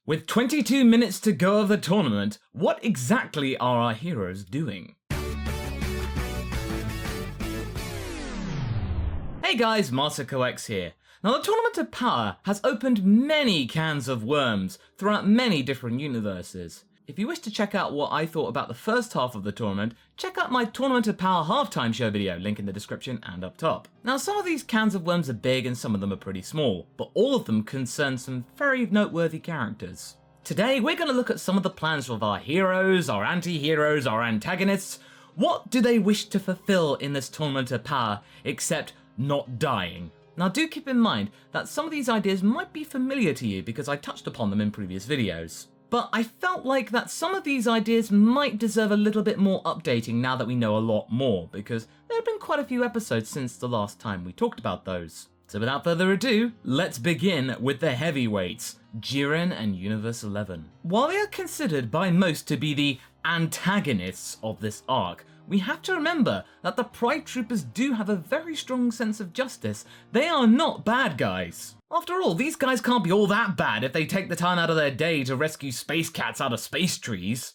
With 22 minutes to go of the tournament, what exactly are our heroes doing? Hey guys, MasakoX here. Now the Tournament of Power has opened many cans of worms throughout many different universes. If you wish to check out what I thought about the first half of the tournament, check out my Tournament of Power halftime show video, link in the description and up top. Now some of these cans of worms are big and some of them are pretty small, but all of them concern some very noteworthy characters. Today we're going to look at some of the plans of our heroes, our anti-heroes, our antagonists. What do they wish to fulfill in this Tournament of Power, except not dying? Now do keep in mind that some of these ideas might be familiar to you because I touched upon them in previous videos. But I felt like that some of these ideas might deserve a little bit more updating now that we know a lot more, because there have been quite a few episodes since the last time we talked about those. So without further ado, let's begin with the heavyweights, Jiren and Universe 11. While they are considered by most to be the antagonists of this arc, we have to remember that the Pride Troopers do have a very strong sense of justice. They are not bad guys. After all, these guys can't be all that bad if they take the time out of their day to rescue space cats out of space trees.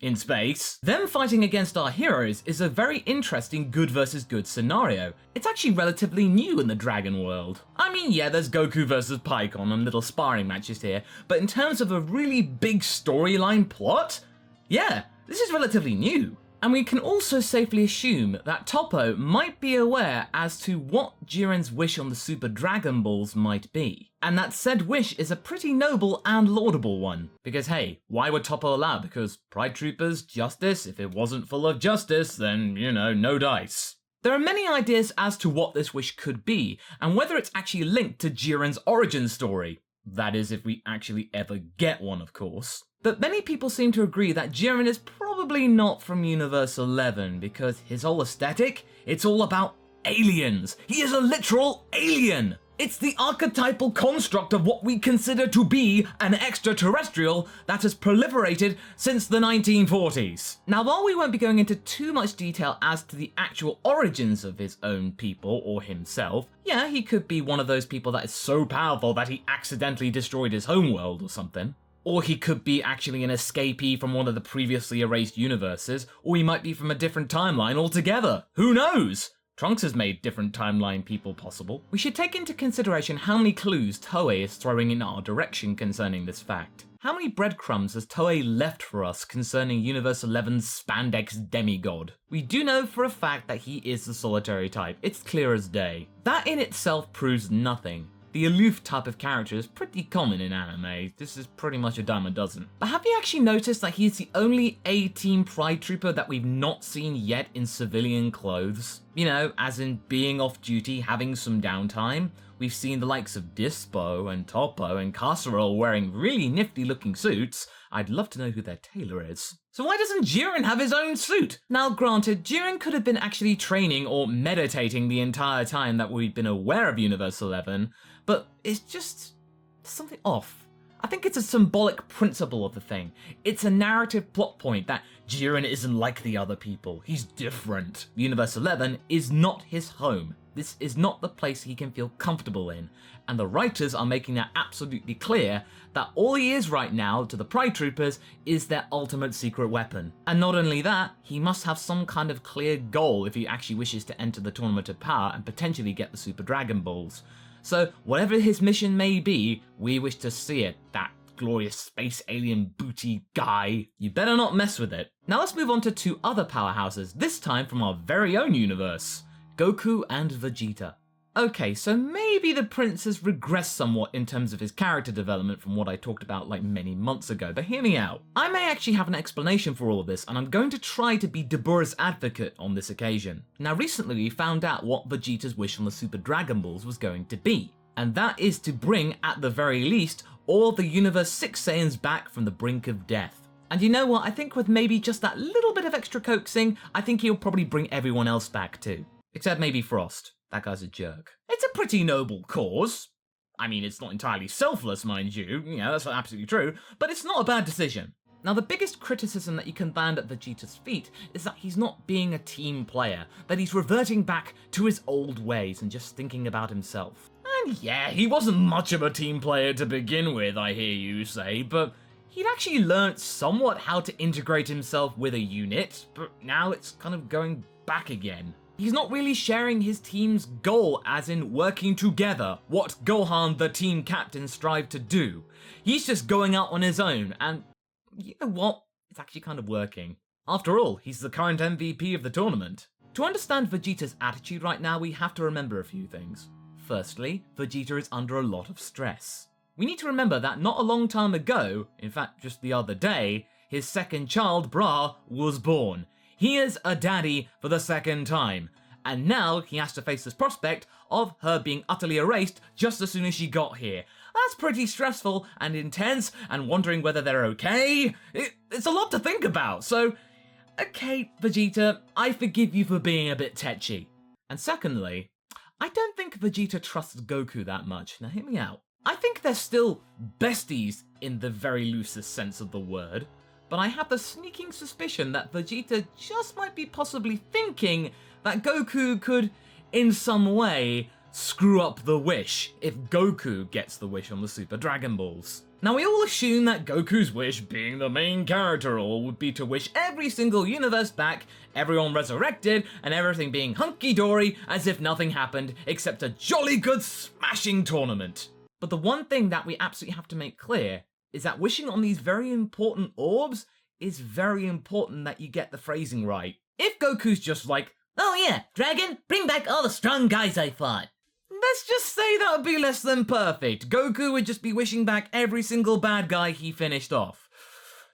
In space. Them fighting against our heroes is a very interesting good versus good scenario. It's actually relatively new in the Dragon world. I mean, yeah, there's Goku versus Pikkon and little sparring matches here, but in terms of a really big storyline plot, yeah, this is relatively new. And we can also safely assume that Toppo might be aware as to what Jiren's wish on the Super Dragon Balls might be. And that said wish is a pretty noble and laudable one. Because hey, why would Toppo allow? Because Pride Troopers, justice, if it wasn't full of justice, then, you know, no dice. There are many ideas as to what this wish could be, and whether it's actually linked to Jiren's origin story. That is, if we actually ever get one, of course. But many people seem to agree that Jiren is probably not from Universe 11 because his whole aesthetic, it's all about aliens. He is a literal alien. It's the archetypal construct of what we consider to be an extraterrestrial that has proliferated since the 1940s. Now, while we won't be going into too much detail as to the actual origins of his own people or himself, yeah, he could be one of those people that is so powerful that he accidentally destroyed his homeworld or something. Or he could be actually an escapee from one of the previously erased universes, or he might be from a different timeline altogether. Who knows? Trunks has made different timeline people possible. We should take into consideration how many clues Toei is throwing in our direction concerning this fact. How many breadcrumbs has Toei left for us concerning Universe 11's spandex demigod? We do know for a fact that he is the solitary type. It's clear as day. That in itself proves nothing. The aloof type of character is pretty common in anime. This is pretty much a dime a dozen. But have you actually noticed that he's the only A-Team Pride Trooper that we've not seen yet in civilian clothes? You know, as in being off duty, having some downtime. We've seen the likes of Dispo and Toppo and Casserole wearing really nifty looking suits. I'd love to know who their tailor is. So why doesn't Jiren have his own suit? Now granted, Jiren could have been actually training or meditating the entire time that we've been aware of Universe 11, but it's just something off. I think it's a symbolic principle of the thing. It's a narrative plot point that Jiren isn't like the other people. He's different. Universe 11 is not his home. This is not the place he can feel comfortable in. And the writers are making that absolutely clear that all he is right now to the Pride Troopers is their ultimate secret weapon. And not only that, he must have some kind of clear goal if he actually wishes to enter the Tournament of Power and potentially get the Super Dragon Balls. So whatever his mission may be, we wish to see it. That glorious space alien booty guy. You better not mess with it. Now let's move on to two other powerhouses, this time from our very own universe. Goku and Vegeta. Okay, so maybe the prince has regressed somewhat in terms of his character development from what I talked about like many months ago, but hear me out. I may actually have an explanation for all of this, and I'm going to try to be Deborah's advocate on this occasion. Now recently we found out what Vegeta's wish on the Super Dragon Balls was going to be, and that is to bring, at the very least, all the Universe 6 Saiyans back from the brink of death. And you know what, I think with maybe just that little bit of extra coaxing, I think he'll probably bring everyone else back too. Except maybe Frost. That guy's a jerk. It's a pretty noble cause. I mean, it's not entirely selfless, mind you. You know, that's absolutely true. But it's not a bad decision. Now, the biggest criticism that you can land at Vegeta's feet is that he's not being a team player, that he's reverting back to his old ways and just thinking about himself. And yeah, he wasn't much of a team player to begin with, I hear you say, but he'd actually learnt somewhat how to integrate himself with a unit, but now it's kind of going back again. He's not really sharing his team's goal, as in working together, what Gohan, the team captain, strived to do. He's just going out on his own, and you know what? It's actually kind of working. After all, he's the current MVP of the tournament. To understand Vegeta's attitude right now, we have to remember a few things. Firstly, Vegeta is under a lot of stress. We need to remember that not a long time ago, in fact just the other day, his second child, Bra, was born. He is a daddy for the second time, and now he has to face this prospect of her being utterly erased just as soon as she got here. That's pretty stressful and intense, and wondering whether they're okay. It's a lot to think about, so okay, Vegeta, I forgive you for being a bit tetchy. And secondly, I don't think Vegeta trusts Goku that much. Now hear me out. I think they're still besties in the very loosest sense of the word, but I have the sneaking suspicion that Vegeta just might be possibly thinking that Goku could, in some way, screw up the wish if Goku gets the wish on the Super Dragon Balls. Now we all assume that Goku's wish, being the main character all, would be to wish every single universe back, everyone resurrected, and everything being hunky-dory as if nothing happened except a jolly good smashing tournament. But the one thing that we absolutely have to make clear is that wishing on these very important orbs is very important that you get the phrasing right. If Goku's just like, oh yeah, Dragon, bring back all the strong guys I fought. Let's just say that would be less than perfect. Goku would just be wishing back every single bad guy he finished off.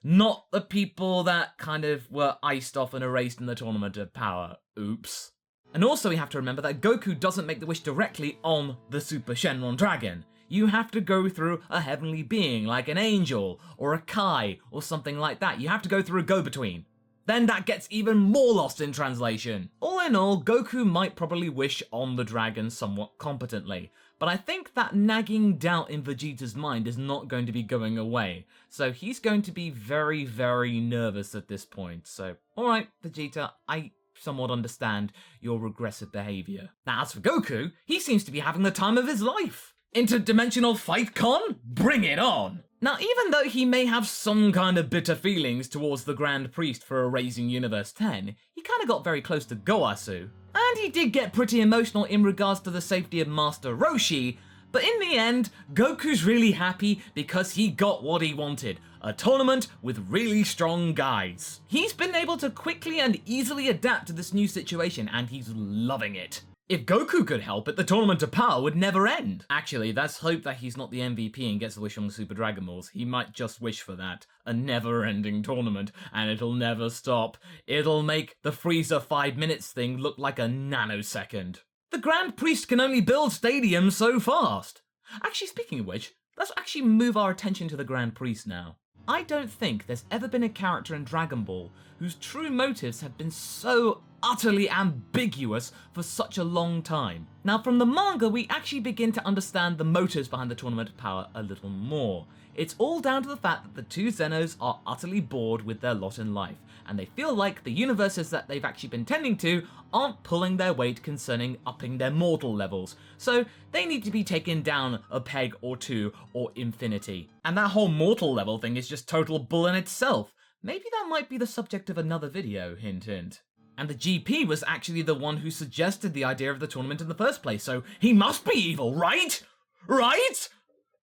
Not the people that kind of were iced off and erased in the Tournament of Power. Oops. And also we have to remember that Goku doesn't make the wish directly on the Super Shenron Dragon. You have to go through a heavenly being, like an angel, or a Kai, or something like that. You have to go through a go-between. Then that gets even more lost in translation. All in all, Goku might probably wish on the dragon somewhat competently, but I think that nagging doubt in Vegeta's mind is not going to be going away, so he's going to be very, very nervous at this point. So, alright, Vegeta, I somewhat understand your regressive behaviour. Now, as for Goku, he seems to be having the time of his life. Interdimensional Fight Con? Bring it on! Now, even though he may have some kind of bitter feelings towards the Grand Priest for erasing Universe 10, he kind of got very close to Goasu. And he did get pretty emotional in regards to the safety of Master Roshi, but in the end, Goku's really happy because he got what he wanted. A tournament with really strong guys. He's been able to quickly and easily adapt to this new situation, and he's loving it. If Goku could help it, the Tournament of Power would never end. Actually, let's hope that he's not the MVP and gets a wish on the Super Dragon Balls. He might just wish for that. A never-ending tournament, and it'll never stop. It'll make the Frieza 5 minutes thing look like a nanosecond. The Grand Priest can only build stadiums so fast. Actually, speaking of which, let's actually move our attention to the Grand Priest now. I don't think there's ever been a character in Dragon Ball whose true motives have been so utterly ambiguous for such a long time. Now, from the manga, we actually begin to understand the motives behind the Tournament of Power a little more. It's all down to the fact that the two Zenos are utterly bored with their lot in life, and they feel like the universes that they've actually been tending to aren't pulling their weight concerning upping their mortal levels, so they need to be taken down a peg or two or infinity. And that whole mortal level thing is just total bull in itself. Maybe that might be the subject of another video, hint hint. And the GP was actually the one who suggested the idea of the tournament in the first place, so he must be evil, right? Right?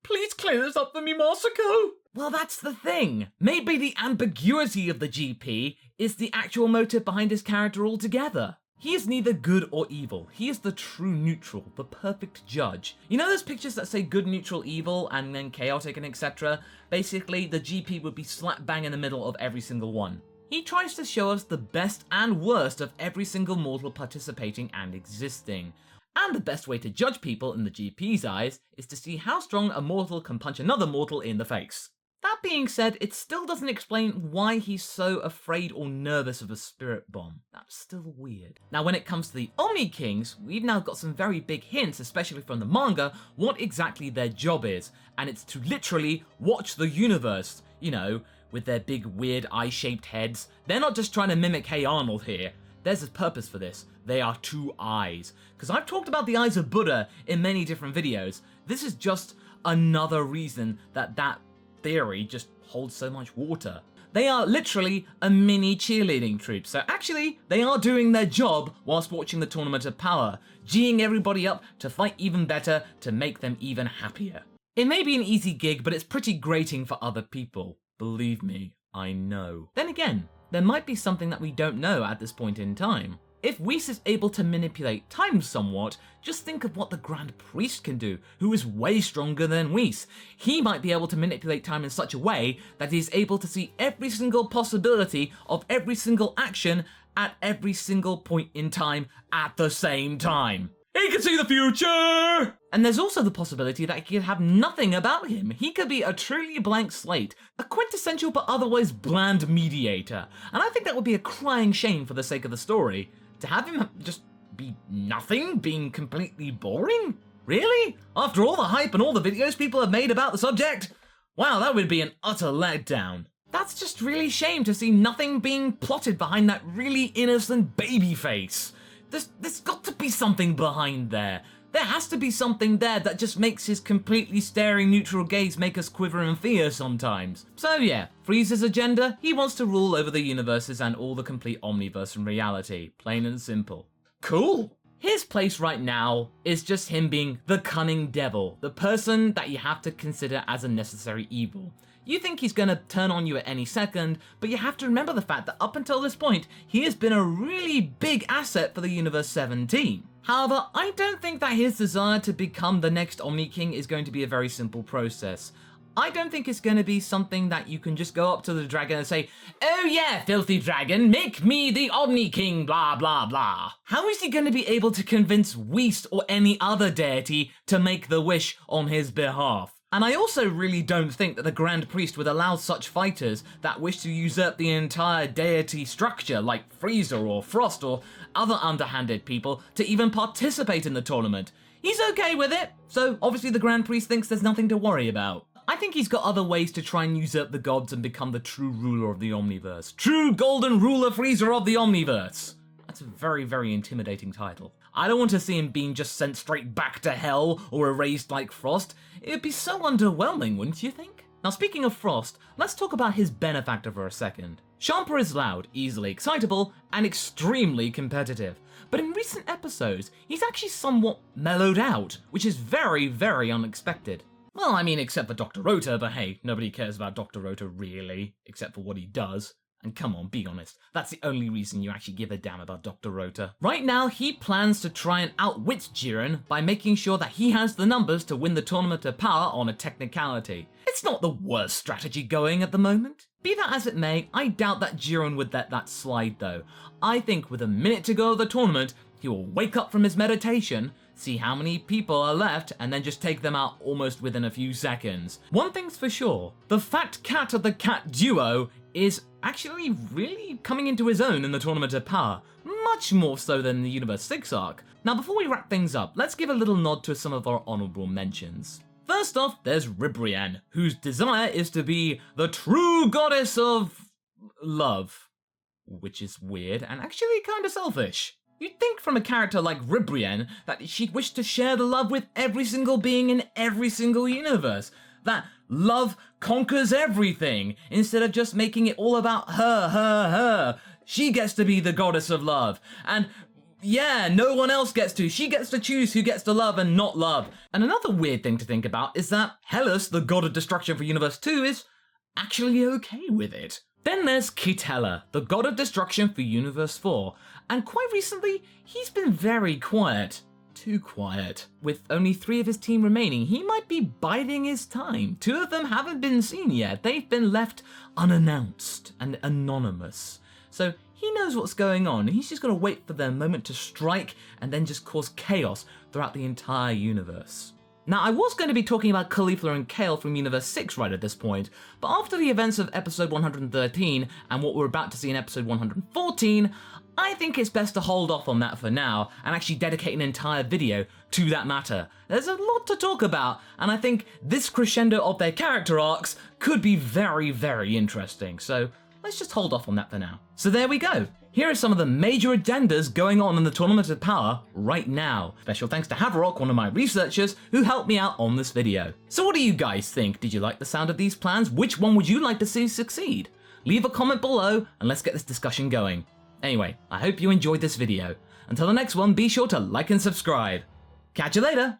Please clear this up for me, Masako! Well, that's the thing. Maybe the ambiguity of the GP is the actual motive behind his character altogether. He is neither good or evil. He is the true neutral, the perfect judge. You know those pictures that say good, neutral, evil, and then chaotic and etc.? Basically, the GP would be slap bang in the middle of every single one. He tries to show us the best and worst of every single mortal participating and existing. And the best way to judge people in the GP's eyes is to see how strong a mortal can punch another mortal in the face. That being said, it still doesn't explain why he's so afraid or nervous of a spirit bomb. That's still weird. Now, when it comes to the Omni Kings, we've now got some very big hints, especially from the manga, what exactly their job is. And it's to literally watch the universe, you know, with their big weird eye-shaped heads. They're not just trying to mimic Hey Arnold here. there's a purpose for this. They are two eyes. Because I've talked about the eyes of Buddha in many different videos. This is just another reason that theory just holds so much water. They are literally a mini cheerleading troupe, so actually, they are doing their job whilst watching the Tournament of Power, geeing everybody up to fight even better, to make them even happier. It may be an easy gig, but it's pretty grating for other people. Believe me, I know. Then again, there might be something that we don't know at this point in time. If Whis is able to manipulate time somewhat, just think of what the Grand Priest can do, who is way stronger than Whis. He might be able to manipulate time in such a way that he's able to see every single possibility of every single action at every single point in time at the same time. He can see the future! And there's also the possibility that he could have nothing about him. He could be a truly blank slate, a quintessential but otherwise bland mediator. And I think that would be a crying shame for the sake of the story. To have him just be nothing, being completely boring? Really? After all the hype and all the videos people have made about the subject? Wow, that would be an utter letdown. That's just really shame to see nothing being plotted behind that really innocent baby face. There's got to be something behind there. There has to be something there that just makes his completely staring neutral gaze make us quiver in fear sometimes. So yeah, Frieza's agenda, he wants to rule over the universes and all the complete omniverse in reality. Plain and simple. Cool. His place right now is just him being the cunning devil, the person that you have to consider as a necessary evil. You think he's gonna turn on you at any second, but you have to remember the fact that up until this point, he has been a really big asset for the Universe 17. However, I don't think that his desire to become the next Omni King is going to be a very simple process. I don't think it's going to be something that you can just go up to the dragon and say, "Oh yeah, filthy dragon, make me the Omni King, blah blah blah." How is he going to be able to convince Whis or any other deity to make the wish on his behalf? And I also really don't think that the Grand Priest would allow such fighters that wish to usurp the entire deity structure, like Frieza or Frost or other underhanded people, to even participate in the tournament. He's okay with it, so obviously the Grand Priest thinks there's nothing to worry about. I think he's got other ways to try and usurp the gods and become the true ruler of the Omniverse. True Golden Ruler Frieza of the Omniverse. That's a very, very intimidating title. I don't want to see him being just sent straight back to hell or erased like Frost. It'd be so underwhelming, wouldn't you think? Now speaking of Frost, let's talk about his benefactor for a second. Champa is loud, easily excitable, and extremely competitive. But in recent episodes, he's actually somewhat mellowed out, which is very, very unexpected. Well, I mean, except for Dr. Rota, but hey, nobody cares about Dr. Rota really, except for what he does. And come on, be honest, that's the only reason you actually give a damn about Dr. Rota. Right now, he plans to try and outwit Jiren by making sure that he has the numbers to win the Tournament of Power on a technicality. It's not the worst strategy going at the moment. Be that as it may, I doubt that Jiren would let that slide though. I think with a minute to go of the tournament, he will wake up from his meditation, see how many people are left, and then just take them out almost within a few seconds. One thing's for sure, the fat cat of the cat duo is actually really coming into his own in the Tournament of Power, much more so than the Universe 6 arc. Now before we wrap things up, let's give a little nod to some of our honourable mentions. First off, there's Ribrianne, whose desire is to be the true goddess of love, which is weird and actually kind of selfish. You'd think from a character like Ribrianne that she'd wish to share the love with every single being in every single universe. That love conquers everything, instead of just making it all about her. She gets to be the goddess of love. And yeah, no one else gets to. She gets to choose who gets to love and not love. And another weird thing to think about is that Hellas, the god of destruction for Universe 2, is actually okay with it. Then there's Kitella, the god of destruction for Universe 4, and quite recently, he's been very quiet. Too quiet. With only 3 of his team remaining, he might be biding his time. 2 of them haven't been seen yet. They've been left unannounced and anonymous. So he knows what's going on. He's just going to wait for their moment to strike and then just cause chaos throughout the entire universe. Now, I was going to be talking about Caulifla and Kale from Universe 6 right at this point, but after the events of episode 113 and what we're about to see in episode 114, I think it's best to hold off on that for now and actually dedicate an entire video to that matter. There's a lot to talk about, and I think this crescendo of their character arcs could be very, very interesting, so let's just hold off on that for now. So there we go. Here are some of the major addendas going on in the Tournament of Power right now. Special thanks to Haverok, one of my researchers, who helped me out on this video. So what do you guys think? Did you like the sound of these plans? Which one would you like to see succeed? Leave a comment below and let's get this discussion going. Anyway, I hope you enjoyed this video. Until the next one, be sure to like and subscribe. Catch you later!